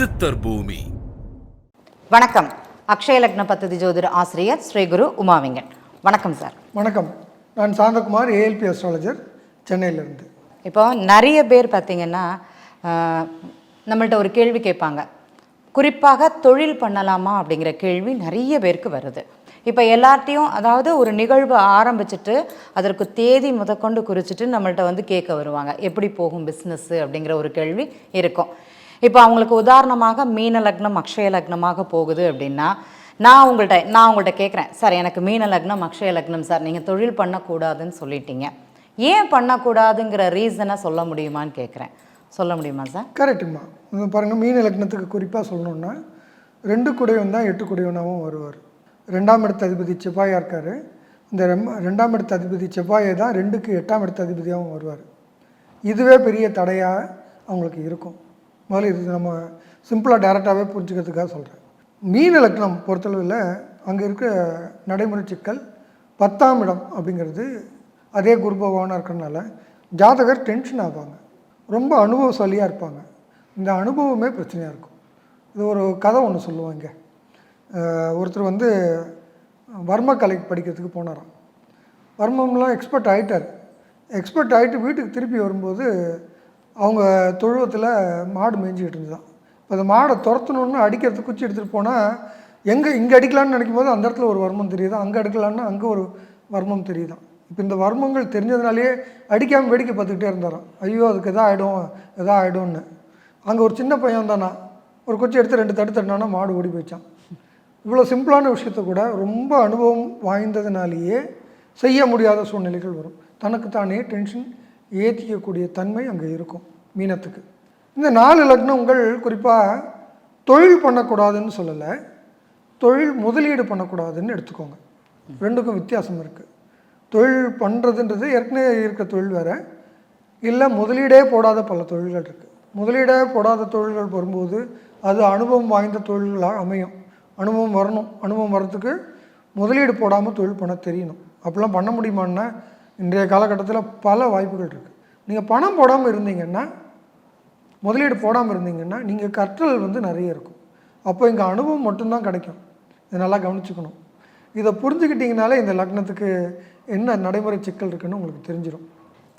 சித்தர் பூமி. வணக்கம். அக்ஷய லக்ன பத்ததி ஜோதிட ஆசிரியர் ஸ்ரீ குரு உமாவிங்கன். வணக்கம் சார். வணக்கம். நான் சாந்தகுமார், ஏஎல்பி அஸ்ட்ராலஜர், சென்னையிலிருந்து. இப்போ நிறைய பேர் பார்த்திங்கன்னா நம்மள்ட்ட ஒரு கேள்வி கேட்பாங்க. குறிப்பாக தொழில் பண்ணலாமா அப்படிங்கிற கேள்வி நிறைய பேருக்கு வருது. இப்போ எல்லார்ட்டையும் அதாவது ஒரு நிகழ்வு ஆரம்பிச்சுட்டு அதற்கு தேதி முதற்கொண்டு குறிச்சிட்டு நம்மள்ட்ட வந்து கேட்க வருவாங்க, எப்படி போகும் பிஸ்னஸ்ஸு அப்படிங்கிற ஒரு கேள்வி இருக்கும். இப்போ அவங்களுக்கு உதாரணமாக மீன லக்னம் அக்ஷய லக்னமாக போகுது அப்படின்னா நான் உங்கள்கிட்ட கேட்குறேன், சார் எனக்கு மீன லக்னம் அக்ஷய லக்னம் சார், நீங்கள் தொழில் பண்ணக்கூடாதுன்னு சொல்லிட்டீங்க, ஏன் பண்ணக்கூடாதுங்கிற ரீசனை சொல்ல முடியுமான்னு கேட்குறேன். சொல்ல முடியுமா சார்? கரெக்டுமா. பாருங்கள், மீன லக்னத்துக்கு குறிப்பாக சொல்லணுன்னா 2 குடையவன் தான் 8 குடையவனாகவும் வருவார். 2ஆம் இடத்து அதிபதி செவ்வாயாக இருக்கார். இந்த 2ஆம் இடத்து அதிபதி செவ்வாயை தான் 2க்கு 8ஆம் இடத்து அதிபதியாகவும் வருவார். இதுவே பெரிய தடையாக அவங்களுக்கு இருக்கும். முதல்ல இது நம்ம சிம்பிளாக டைரெக்டாகவே புரிஞ்சுக்கிறதுக்காக சொல்கிறேன். மீன லக்னம் பொறுத்தளவில் அங்கே இருக்க நடைமுறை சிக்கல் 10ஆம் இடம் அப்படிங்கிறது அதே குரு பகவானாக இருக்கிறதுனால ஜாதகர் டென்ஷன் ஆவாங்க, ரொம்ப அனுபவசாலியாக இருப்பாங்க. இந்த அனுபவமே பிரச்சனையாக இருக்கும். இது ஒரு கதை ஒன்று சொல்லுவாங்க. ஒருத்தர் வந்து வர்ம கலை படிக்கிறதுக்கு போனாராம். வர்மம்லாம் எக்ஸ்பர்ட் ஆகிட்டார். எக்ஸ்பர்ட் ஆகிட்டு வீட்டுக்கு திருப்பி வரும்போது அவங்க தொழுவத்தில் மாடு மேய்ஞ்சிக்கிட்டு இருந்துதான். இப்போ அந்த மாடை துரத்தணுன்னு அடிக்கிறதுக்கு குச்சி எடுத்துகிட்டு போனால் இங்கே அடிக்கலான்னு நினைக்கும் போது அந்த இடத்துல ஒரு வர்மம் தெரியுது, அங்கே அடிக்கலான்னு அங்கே ஒரு வர்மம் தெரியுதான். இப்போ இந்த வர்மங்கள் தெரிஞ்சதுனாலே அடிக்காமல் வேடிக்கை பார்த்துக்கிட்டே இருந்தாராம். ஐயோ அதுக்கு எதா ஆகிடும்னு. அங்கே ஒரு சின்ன பையன் தானா, ஒரு குச்சி எடுத்து 2 தட்டு தட்டினானா மாடு ஓடி போயிடுச்சான். இவ்வளோ சிம்பிளான விஷயத்த கூட ரொம்ப அனுபவம் வாய்ந்ததுனாலேயே செய்ய முடியாத சூழ்நிலைகள் வரும். தனக்குத்தானே டென்ஷன் ஏற்றிக்கக்கூடிய தன்மை அங்கே இருக்கும் மீனத்துக்கு. இந்த 4 லக்னங்கள் குறிப்பாக தொழில் பண்ணக்கூடாதுன்னு சொல்லலை, தொழில் முதலீடு பண்ணக்கூடாதுன்னு எடுத்துக்கோங்க. 2க்கும் வித்தியாசம் இருக்குது. தொழில் பண்ணுறதுன்றது ஏற்கனவே இருக்கிற தொழில் வேறு, இல்லை முதலீடே போடாத பல தொழில்கள் இருக்குது. முதலீடே போடாத தொழில்கள் வரும்போது அது அனுபவம் வாய்ந்த தொழில்களாக அமையும். அனுபவம் வரணும். அனுபவம் வர்றதுக்கு முதலீடு போடாமல் தொழில் பண்ண தெரியணும். அப்படிலாம் பண்ண முடியுமான்னா இன்றைய காலகட்டத்தில் பல வாய்ப்புகள் இருக்குது. நீங்கள் பணம் போடாமல் இருந்தீங்கன்னா, முதலீடு போடாமல் இருந்தீங்கன்னா நீங்கள் கற்றல் வந்து நிறைய இருக்கும். அப்போ இங்கே அனுபவம் மட்டும்தான் கிடைக்கும். இதை நல்லா கவனிச்சுக்கணும். இதை புரிஞ்சுக்கிட்டிங்கனாலே இந்த லக்னத்துக்கு என்ன நடைமுறை சிக்கல் இருக்குன்னு உங்களுக்கு தெரிஞ்சிடும்.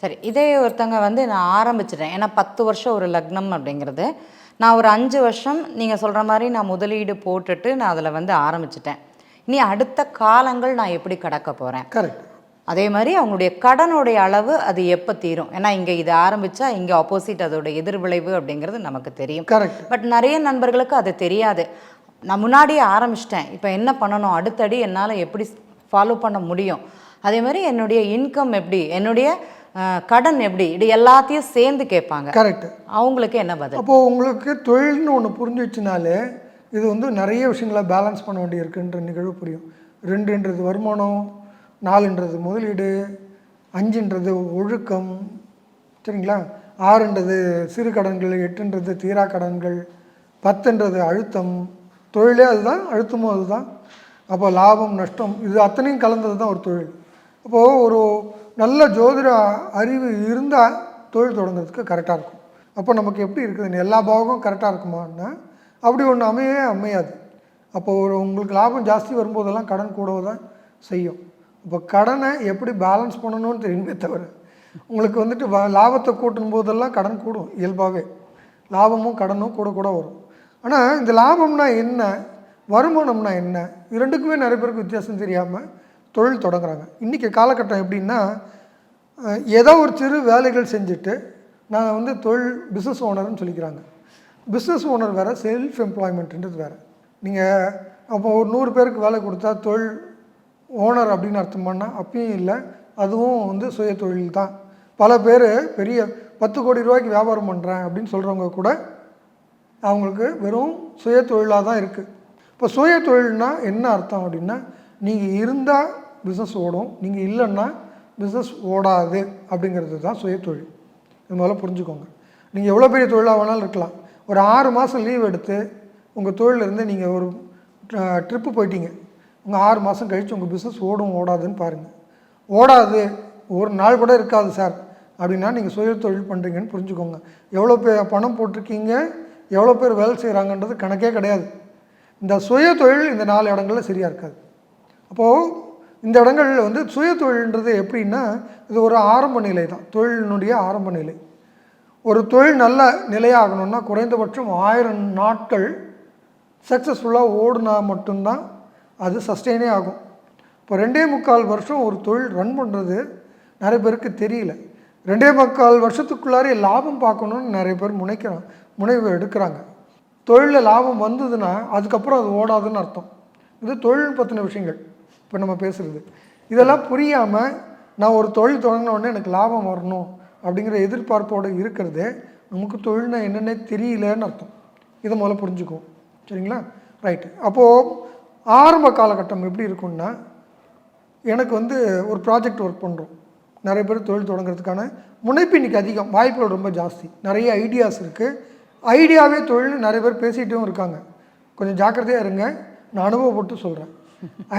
சரி, இதே ஒருத்தங்க வந்து நான் ஆரம்பிச்சிட்டேன், ஏன்னா 10 வருஷம் ஒரு லக்னம் அப்படிங்கிறது, நான் ஒரு 5 வருஷம் நீங்கள் சொல்கிற மாதிரி நான் முதலீடு போட்டுட்டு நான் அதில் வந்து ஆரம்பிச்சிட்டேன். இனி அடுத்த காலங்கள் நான் எப்படி கடக்க போகிறேன்? கரெக்ட். அதே மாதிரி அவங்களுடைய கடனுடைய அளவு அது எப்போ தீரும்? ஏன்னா இங்கே இது ஆரம்பித்தா இங்கே ஆப்போசிட் அதோட எதிர்விளைவு அப்படிங்கிறது நமக்கு தெரியும். கரெக்ட். பட் நிறைய நண்பர்களுக்கு அது தெரியாது. நான் முன்னாடியே ஆரம்பிச்சிட்டேன், இப்போ என்ன பண்ணணும், அடுத்தடி என்னால் எப்படி ஃபாலோ பண்ண முடியும், அதே மாதிரி என்னுடைய இன்கம் எப்படி, என்னுடைய கடன் எப்படி, இது எல்லாத்தையும் சேர்ந்து கேட்பாங்க. கரெக்ட். அவங்களுக்கு என்ன பதில்? அப்போது உங்களுக்கு தொழில்னு ஒன்று புரிஞ்சிச்சுனாலே இது வந்து நிறைய விஷயங்களை பேலன்ஸ் பண்ண வேண்டியிருக்குன்ற நிகழ்வு புரியும். 2ன்றது வருமானம், 4ன்றது முதலீடு, 5ன்றது ஒழுக்கம், சரிங்களா, 6ன்றது சிறு கடன்கள், 8ன்றது தீரா கடன்கள், 10ன்றது அழுத்தம். தொழிலே அதுதான், அழுத்தமும் அதுதான். அப்போ லாபம் நஷ்டம் இது அத்தனையும் கலந்தது தான் ஒரு தொழில். அப்போது ஒரு நல்ல ஜோதிட அறிவு இருந்தால் தொழில் தொடங்குறதுக்கு கரெக்டாக இருக்கும். அப்போ நமக்கு எப்படி இருக்குது, எல்லா பாவமும் கரெக்டாக இருக்குமான்னா அப்படி ஒன்று அமையாது. அப்போது உங்களுக்கு லாபம் ஜாஸ்தி வரும்போதெல்லாம் கடன் கூடவே தான் செய்யும். இப்போ கடனை எப்படி பேலன்ஸ் பண்ணணும்னு தெரியுமே தவிர உங்களுக்கு வந்துட்டு லாபத்தை கூட்டும் போதெல்லாம் கடன் கூடும் இயல்பாகவே. லாபமும் கடனும் கூட வரும். ஆனால் இந்த லாபம்னா என்ன, வருமானம்னா என்ன, இது 2க்குமே நிறைய பேருக்கு வித்தியாசம் தெரியாமல் தொழில் தொடங்குறாங்க. இன்றைக்கி காலகட்டம் எப்படின்னா, ஏதோ ஒரு சிறு வேலைகள் செஞ்சுட்டு நான் வந்து பிஸ்னஸ் ஓனர்னு சொல்லிக்கிறாங்க. பிஸ்னஸ் ஓனர் வேறு, செல்ஃப் எம்ப்ளாய்மெண்ட்டுன்றது வேறு. நீங்கள் அப்போ ஒரு 100 பேருக்கு வேலை கொடுத்தா தொழில் ஓனர் அப்படின்னு அர்த்தம் பண்ணால் அப்பயும் இல்லை, அதுவும் வந்து சுய தொழில் தான். பல பேர் பெரிய 10 கோடி ரூபாய்க்கு வியாபாரம் பண்ணுறேன் அப்படின்னு சொல்கிறவங்க கூட அவங்களுக்கு வெறும் சுய தொழிலாக தான் இருக்குது. இப்போ சுய தொழில்னால் என்ன அர்த்தம் அப்படின்னா, நீங்கள் இருந்தால் பிஸ்னஸ் ஓடும், நீங்கள் இல்லைன்னா பிஸ்னஸ் ஓடாது அப்படிங்கிறது தான் சுய தொழில். இது முதல்ல புரிஞ்சுக்கோங்க. நீங்கள் எவ்வளோ பெரிய தொழிலாக வேணாலும் இருக்கலாம். ஒரு 6 மாதம் லீவ் எடுத்து உங்கள் தொழிலிருந்து நீங்கள் ஒரு ட்ரிப்பு போயிட்டீங்க, உங்கள் 6 மாதம் கழித்து உங்கள் பிஸ்னஸ் ஓடாதுன்னு பாருங்கள். ஓடாது, ஒரு நாள் கூட இருக்காது சார் அப்படின்னா நீங்கள் சுய தொழில் பண்ணுறீங்கன்னு புரிஞ்சுக்கோங்க. எவ்வளோ பணம் போட்டிருக்கீங்க, எவ்வளோ பேர் வேலை செய்கிறாங்கன்றது கணக்கே கிடையாது. இந்த சுய தொழில் இந்த 4 இடங்களில் சரியாக இருக்காது. அப்போது இந்த இடங்களில் வந்து சுய தொழில்ன்றது எப்படின்னா, இது ஒரு ஆரம்ப நிலை தான், தொழிலினுடைய ஆரம்ப நிலை. ஒரு தொழில் நல்ல நிலையாகணும்னா குறைந்தபட்சம் 1000 நாட்கள் சக்ஸஸ்ஃபுல்லாக ஓடுனா மட்டும்தான் அது சஸ்டெயினே ஆகும். இப்போ 2.25 வருஷம் ஒரு தொழில் ரன் பண்ணுறது நிறைய பேருக்கு தெரியல. 2.25 வருஷத்துக்குள்ளாரே லாபம் பார்க்கணுன்னு நிறைய பேர் முனைவு எடுக்கிறாங்க. தொழிலில் லாபம் வந்ததுன்னா அதுக்கப்புறம் அது ஓடாதுன்னு அர்த்தம். இது தொழில் பற்றின விஷயங்கள் இப்போ நம்ம பேசுகிறது. இதெல்லாம் புரியாமல் நான் ஒரு தொழில் தொடங்கின உடனே எனக்கு லாபம் வரணும் அப்படிங்கிற எதிர்பார்ப்போடு இருக்கிறது நமக்கு தொழில்னா என்னென்னே தெரியலன்னு அர்த்தம். இதை முதல்ல புரிஞ்சுக்குவோம். சரிங்களா? ரைட்டு. அப்போது ஆரம்ப காலகட்டம் எப்படி இருக்குன்னா, எனக்கு வந்து ஒரு ப்ராஜெக்ட் ஒர்க் பண்ணுறோம். நிறைய பேர் தொழில் தொடங்குறதுக்கான முனைப்பு இன்றைக்கி அதிகம், வாய்ப்புகள் ரொம்ப ஜாஸ்தி, நிறைய ஐடியாஸ் இருக்குது. ஐடியாவே தொழில் நிறைய பேர் பேசிகிட்டும் இருக்காங்க. கொஞ்சம் ஜாக்கிரதையாக இருங்க, நான் அனுபவப்பட்டு சொல்கிறேன்.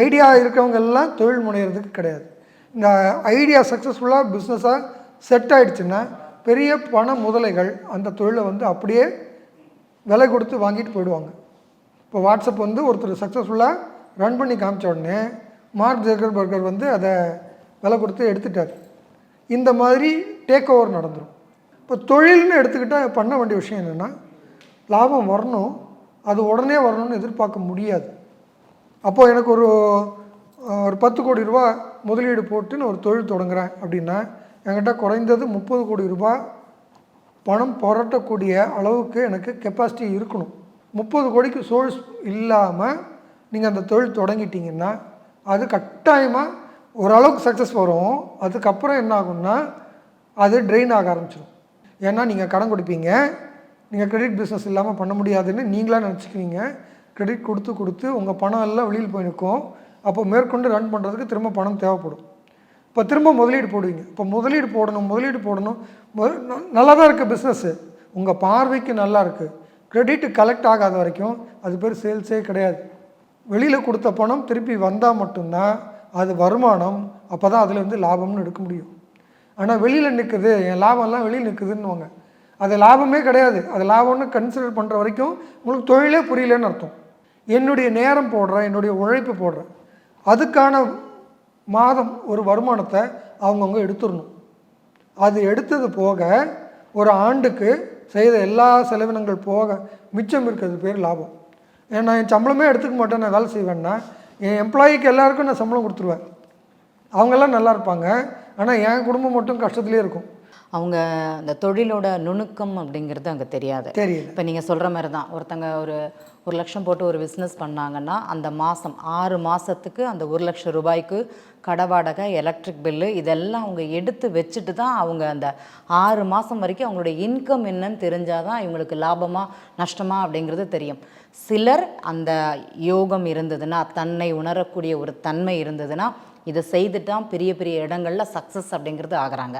ஐடியா இருக்கவங்க எல்லாம் தொழில் முனைகிறதுக்கு கிடையாது. இந்த ஐடியா சக்ஸஸ்ஃபுல்லாக பிஸ்னஸாக செட் ஆகிடுச்சுன்னா பெரிய பண முதலைகள் அந்த தொழிலை வந்து அப்படியே விலை கொடுத்து வாங்கிட்டு போயிடுவாங்க. இப்போ வாட்ஸ்அப் வந்து ஒருத்தர் சக்ஸஸ்ஃபுல்லாக ரன் பண்ணி காமிச்ச உடனே மார்க் ஜக்கர்பர்கர் வந்து அதை விலை கொடுத்து எடுத்துட்டார். இந்த மாதிரி டேக் ஓவர் நடந்துடும். இப்போ தொழில்னு எடுத்துக்கிட்டால் பண்ண வேண்டிய விஷயம் என்னென்னா, லாபம் வரணும், அது உடனே வரணும்னு எதிர்பார்க்க முடியாது. அப்போது எனக்கு ஒரு 10 கோடி ரூபா முதலீடு போட்டு நான் ஒரு தொழில் தொடங்குறேன் அப்படின்னா என்கிட்ட குறைந்தது 30 கோடி ரூபா பணம் புரட்டக்கூடிய அளவுக்கு எனக்கு கெப்பாசிட்டி இருக்கணும். 30 கோடிக்கு சோர்ஸ் இல்லாமல் நீங்கள் அந்த தொழில் தொடங்கிட்டீங்கன்னா அது கட்டாயமாக ஓரளவுக்கு சக்ஸஸ் வரும். அதுக்கப்புறம் என்ன ஆகும்னா அது ட்ரெயின் ஆக ஆரம்பிச்சிடும். ஏன்னா நீங்கள் கடன் கொடுப்பீங்க, நீங்கள் கிரெடிட் பிஸ்னஸ் இல்லாமல் பண்ண முடியாதுன்னு நீங்களாக நினச்சிக்குவீங்க. கிரெடிட் கொடுத்து உங்கள் பணம் எல்லாம் வெளியில் போய் நிற்கும். அப்போ மேற்கொண்டு ரன் பண்ணுறதுக்கு திரும்ப பணம் தேவைப்படும். இப்போ திரும்ப முதலீடு போடுவீங்க. இப்போ முதலீடு போடணும். நல்லா தான் இருக்குது பிஸ்னஸ்ஸு, உங்கள் பார்வைக்கு நல்லா இருக்குது. கிரெடிட் கலெக்ட் ஆகாத வரைக்கும் அது பேர் சேல்ஸே கிடையாது. வெளியில் கொடுத்த பணம் திருப்பி வந்தால் மட்டும்தான் அது வருமானம். அப்போ தான் அதில் வந்து லாபம்னு எடுக்க முடியும். ஆனால் வெளியில் நிற்குது, என் லாபம்லாம் வெளியில் நிற்குதுன்னுவாங்க, அது லாபமே கிடையாது. அது லாபம்னு கன்சிடர் பண்ணுற வரைக்கும் உங்களுக்கு தொழிலே புரியலன்னு அர்த்தம். என்னுடைய நேரம் போடுறேன், என்னுடைய உழைப்பு போடுறேன், அதுக்கான மாதம் ஒரு வருமானத்தை அவங்கவுங்க எடுத்துடணும். அது எடுத்தது போக ஒரு ஆண்டுக்கு செய்த எல்லா செலவினங்கள் போக மிச்சம் இருக்கிறது பேர் லாபம். ஏன்னா என் சம்பளமே எடுத்துக்க மாட்டேன், நான் வேலை செய்வேன்னா என் எம்ப்ளாயிக்கு எல்லாருக்கும் நான் சம்பளம் கொடுத்துருவேன். அவங்கெல்லாம் நல்லா இருப்பாங்க, ஆனால் என் குடும்பம் மட்டும் கஷ்டத்துலேயே இருக்கும். அவங்க அந்த தொழிலோட நுணுக்கம் அப்படிங்கிறது அங்கே தெரியாது. இப்போ நீங்கள் சொல்கிற மாதிரி தான், ஒருத்தங்க ஒரு 1 லட்சம் போட்டு ஒரு பிஸ்னஸ் பண்ணாங்கன்னா அந்த மாதம் 6 மாதத்துக்கு அந்த 1 லட்சம் ரூபாய்க்கு கடை வாடகை, எலக்ட்ரிக் பில்லு இதெல்லாம் அவங்க எடுத்து வச்சுட்டு தான் அவங்க அந்த 6 மாதம் வரைக்கும் அவங்களுடைய இன்கம் என்னன்னு தெரிஞ்சால் தான் இவங்களுக்கு லாபமாக நஷ்டமா அப்படிங்கிறது தெரியும். சிலர் அந்த யோகம் இருந்ததுன்னா, தன்னை உணரக்கூடிய ஒரு தன்மை இருந்ததுன்னா இதை செய்துட்டால் பெரிய பெரிய இடங்களில் சக்ஸஸ் அப்படிங்கிறது ஆகிறாங்க.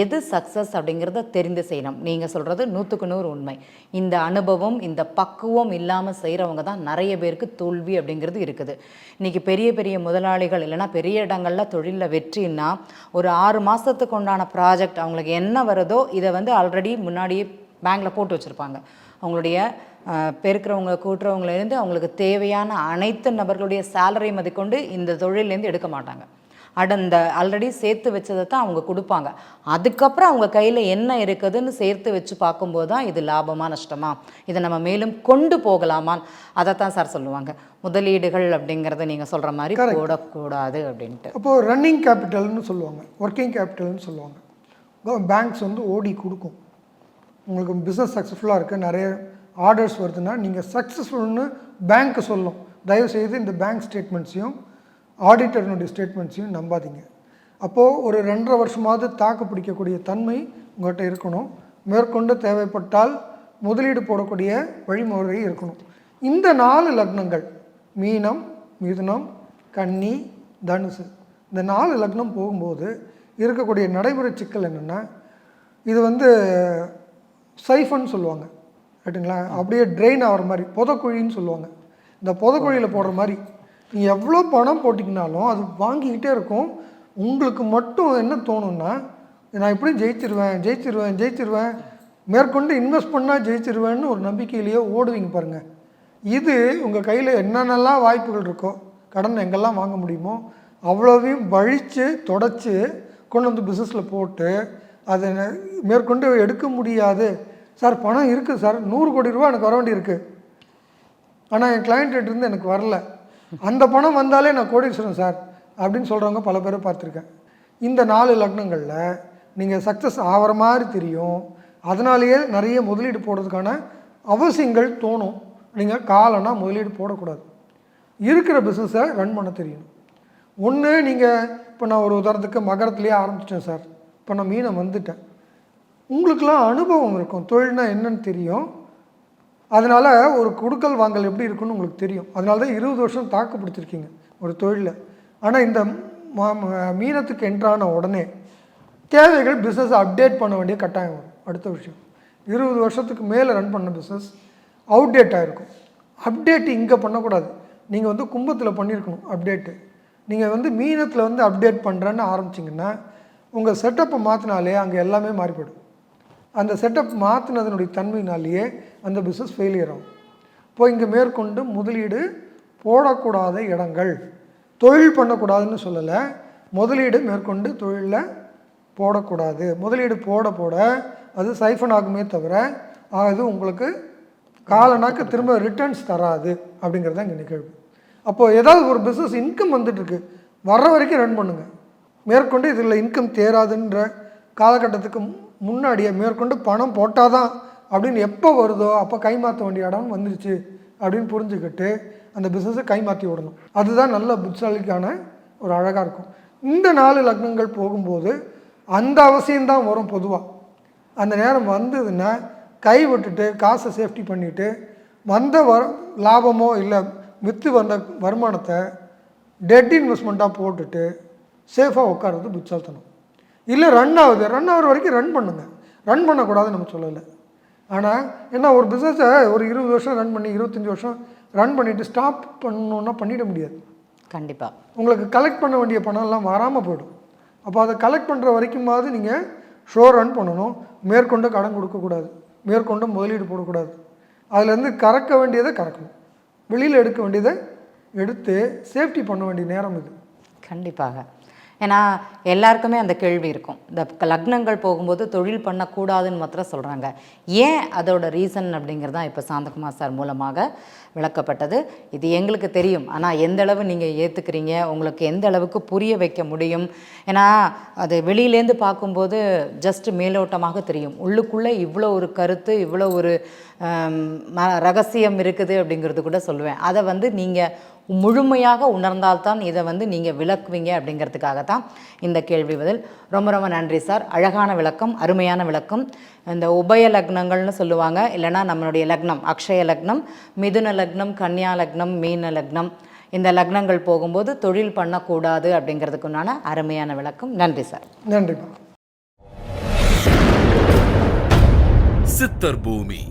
எது சக்ஸஸ் அப்படிங்கிறத தெரிந்து செய்யணும். நீங்கள் சொல்கிறது 100க்கு 100 உண்மை. இந்த அனுபவம், இந்த பக்குவம் இல்லாமல் செய்கிறவங்க தான் நிறைய பேருக்கு தோல்வி அப்படிங்கிறது இருக்குது. இன்றைக்கி பெரிய பெரிய முதலாளிகள் இல்லைனா பெரிய இடங்களில் தொழிலில் வெற்றின்னா ஒரு 6 மாதத்துக்கு உண்டான ப்ராஜெக்ட் அவங்களுக்கு என்ன வருதோ இதை வந்து ஆல்ரெடி முன்னாடியே பேங்கில் போட்டு வச்சுருப்பாங்க. அவங்களுடைய பெருக்கிறவங்க கூட்டுறவங்களேருந்து அவங்களுக்கு தேவையான அனைத்து நபர்களுடைய சேலரி மதிக்கொண்டு இந்த தொழிலேருந்து எடுக்க மாட்டாங்க. அந்த ஆல்ரெடி சேர்த்து வச்சதை தான் அவங்க கொடுப்பாங்க. அதுக்கப்புறம் அவங்க கையில் என்ன இருக்குதுன்னு சேர்த்து வச்சு பார்க்கும்போது தான் இது லாபமா நஷ்டமா, இதை நம்ம மேலும் கொண்டு போகலாமான்னு அதைத்தான் சார் சொல்லுவாங்க. முதலீடுகள் அப்படிங்கிறத நீங்கள் சொல்கிற மாதிரி போடக்கூடாது அப்படின்ட்டு. அப்போது ரன்னிங் கேபிட்டல்னு சொல்லுவாங்க, ஒர்க்கிங் கேபிட்டல்னு சொல்லுவாங்க. பேங்க்ஸ் வந்து ஓடி கொடுக்கும். உங்களுக்கு பிஸ்னஸ் சக்ஸஸ்ஃபுல்லாக இருக்குது, நிறைய ஆர்டர்ஸ் வருதுன்னா நீங்கள் சக்ஸஸ்ஃபுல்னு பேங்க்கு சொல்லும். தயவுசெய்து இந்த பேங்க் ஸ்டேட்மெண்ட்ஸையும் ஆடிட்டர்னுடைய ஸ்டேட்மெண்ட்ஸையும் நம்பாதீங்க. அப்போது ஒரு 2.5 வருஷமாவது தாக்கு பிடிக்கக்கூடிய தன்மை உங்கள்கிட்ட இருக்கணும். மேற்கொண்டு தேவைப்பட்டால் முதலீடு போடக்கூடிய வழிமுறை இருக்கணும். இந்த 4 லக்னங்கள் மீனம், மிதுனம், கன்னி, தனுசு, இந்த 4 லக்னம் போகும்போது இருக்கக்கூடிய நடைமுறை சிக்கல் என்னென்னா, இது வந்து சைஃபன் சொல்லுவாங்க ரைட்டுங்களா, அப்படியே ட்ரெயின் ஆகிற மாதிரி, புதக்குழின்னு சொல்லுவாங்க. இந்த புதக்குழியில் போடுற மாதிரி நீங்கள் எவ்வளோ பணம் போட்டிங்கனாலும் அது வாங்கிக்கிட்டே இருக்கும். உங்களுக்கு மட்டும் என்ன தோணுன்னா, நான் எப்படியும் ஜெயிச்சிருவேன், மேற்கொண்டு இன்வெஸ்ட் பண்ணால் ஜெயிச்சிருவேன்னு ஒரு நம்பிக்கையிலேயே ஓடுவீங்க பாருங்கள். இது உங்கள் கையில் என்னென்னலாம் வாய்ப்புகள் இருக்கோ, கடன் எங்கெல்லாம் வாங்க முடியுமோ அவ்வளோவையும் வழித்து தொடச்சி கொண்டு வந்து பிஸ்னஸில் போட்டு அதை மேற்கொண்டு எடுக்க முடியாது. சார் பணம் இருக்குது சார், 100 கோடி ரூபா எனக்கு வர வேண்டி இருக்குது, ஆனால் என் கிளைண்ட்டிருந்து எனக்கு வரல, அந்த பணம் வந்தாலே நான் கோடீஸ்வரன் சார் அப்படின்னு சொல்கிறவங்க பல பேரை பார்த்துருக்கேன். இந்த 4 லக்னங்களில் நீங்கள் சக்ஸஸ் ஆகிற மாதிரி தெரியும். அதனாலேயே நிறைய முதலீடு போடுறதுக்கான அவசியங்கள் தோணும். நீங்கள் காலனா முதலீடு போடக்கூடாது. இருக்கிற பிஸ்னஸை ரன் பண்ண தெரியணும். ஒன்று நீங்கள் இப்போ நான் ஒரு உதாரணத்துக்கு மகரத்துலேயே ஆரம்பிச்சிட்டேன் சார், இப்போ நான் மீனை வந்துட்டேன், உங்களுக்கெல்லாம் அனுபவம் இருக்கும், தொழில்னா என்னன்னு தெரியும், அதனால் ஒரு கொடுக்கல் வாங்கல் எப்படி இருக்குன்னு உங்களுக்கு தெரியும். அதனால தான் 20 வருஷம் தாக்கு பிடிச்சிருக்கீங்க ஒரு தொழிலில். ஆனால் இந்த மீனத்துக்கு என்ட்ரான உடனே தேவைகள் பிஸ்னஸை அப்டேட் பண்ண வேண்டிய கட்டாயம் வரும். அடுத்த விஷயம், 20 வருஷத்துக்கு மேலே ரன் பண்ண பிஸ்னஸ் அவுடேட் ஆகிருக்கும். அப்டேட் இங்கே பண்ணக்கூடாது, நீங்கள் வந்து கும்பத்தில் பண்ணியிருக்கணும் அப்டேட்டு. நீங்கள் வந்து மீனத்தில் வந்து அப்டேட் பண்ணுறேன்னு ஆரம்பிச்சிங்கன்னா உங்கள் செட்டப்பை மாற்றினாலே அங்கே எல்லாமே மாறிப்படும். அந்த செட்டப் மாற்றினதனுடைய தன்மையினாலேயே அந்த பிஸ்னஸ் ஃபெயிலியர் ஆகும். இப்போ இங்கே மேற்கொண்டு முதலீடு போடக்கூடாத இடங்கள், தொழில் பண்ணக்கூடாதுன்னு சொல்லலை, முதலீடு மேற்கொண்டு தொழிலில் போடக்கூடாது. முதலீடு போட போட அது சைஃபன் ஆகுமே தவிர அது உங்களுக்கு காலனாக்கு திரும்ப ரிட்டர்ன்ஸ் தராது அப்படிங்கிறது தான் இங்கே நிகழ்வு. அப்போது ஏதாவது ஒரு பிஸ்னஸ் இன்கம் வந்துட்டுருக்கு, வர்ற வரைக்கும் ரன் பண்ணுங்கள். மேற்கொண்டு இதில் இன்கம் தேராதுன்ற காலகட்டத்துக்கு முன்னாடியே மேற்கொண்டு பணம் போட்டால் தான் அப்படின்னு எப்போ வருதோ அப்போ கைமாற்ற வேண்டிய இடம் வந்துருச்சு அப்படின்னு புரிஞ்சுக்கிட்டு அந்த பிஸ்னஸை கைமாற்றி விடணும். அதுதான் நல்ல புத்திசாலிக்கான ஒரு அழகாக இருக்கும். இந்த 4 லக்னங்கள் போகும்போது அந்த அவசியம்தான் வரும். பொதுவாக அந்த நேரம் வந்ததுன்னா கை விட்டுட்டு காசை சேஃப்டி பண்ணிவிட்டு வந்த லாபமோ இல்லை விற்று வந்த வருமானத்தை டெட் இன்வெஸ்ட்மெண்ட்டாக போட்டுட்டு சேஃபாக உட்கார்றது புத்திசாலித்தனம். இல்லை ரன் ஆகிற வரைக்கும் ரன் பண்ணுங்கள், ரன் பண்ணக்கூடாதுன்னு நம்ம சொல்லலை. ஆனால் என்ன ஒரு பிஸ்னஸை ஒரு 20 வருஷம் ரன் பண்ணி 25 வருஷம் ரன் பண்ணிவிட்டு ஸ்டாப் பண்ணணுன்னா பண்ணிட முடியாது. கண்டிப்பாக உங்களுக்கு கலெக்ட் பண்ண வேண்டிய பணம்லாம் வராமல் போய்டும். அப்போ அதை கலெக்ட் பண்ணுற வரைக்குமாவது நீங்கள் ஷோ ரன் பண்ணணும். மேற்கொண்டு கடன் கொடுக்கக்கூடாது, மேற்கொண்டு முதலீடு போடக்கூடாது. அதுலேருந்து கறக்க வேண்டியதை கறக்கணும், வெளியில் எடுக்க வேண்டியதை எடுத்து சேஃப்டி பண்ண வேண்டிய நேரம் இது. கண்டிப்பாக. ஏன்னா எல்லாருக்குமே அந்த கேள்வி இருக்கும், இந்த லக்னங்கள் போகும்போது தொழில் பண்ணக்கூடாதுன்னு மாத்திரம் சொல்கிறாங்க. ஏன் அதோட ரீசன் அப்படிங்கிறது தான் இப்போ சாந்தகுமார் சார் மூலமாக விளக்கப்பட்டது. இது எங்களுக்கு தெரியும், ஆனால் எந்த அளவு நீங்கள் ஏற்றுக்கிறீங்க, உங்களுக்கு எந்த அளவுக்கு புரிய வைக்க முடியும். ஏன்னா அது வெளியிலேருந்து பார்க்கும்போது ஜஸ்ட் மேலோட்டமாக தெரியும், உள்ளுக்குள்ளே இவ்வளோ ஒரு கருத்து, இவ்வளோ ஒரு ரகசியம் இருக்குது அப்படிங்கிறது கூட சொல்லுவேன். அதை வந்து நீங்கள் முழுமையாக உணர்ந்தால்தான் இதை வந்து நீங்கள் விளக்குவீங்க அப்படிங்கிறதுக்காகத்தான் இந்த கேள்வி பதில். ரொம்ப ரொம்ப நன்றி சார், அழகான விளக்கம், அருமையான விளக்கம். இந்த உபய லக்னங்கள்னு சொல்லுவாங்க, இல்லைனா நம்மளுடைய லக்னம் அக்ஷய லக்னம், மிதுன லக்னம், கன்னியா லக்னம், மீன லக்னம், இந்த லக்னங்கள் போகும்போது தொழில் பண்ணக்கூடாது அப்படிங்கிறதுக்குண்டான அருமையான விளக்கம். நன்றி சார். நன்றி. சித்தர் பூமி.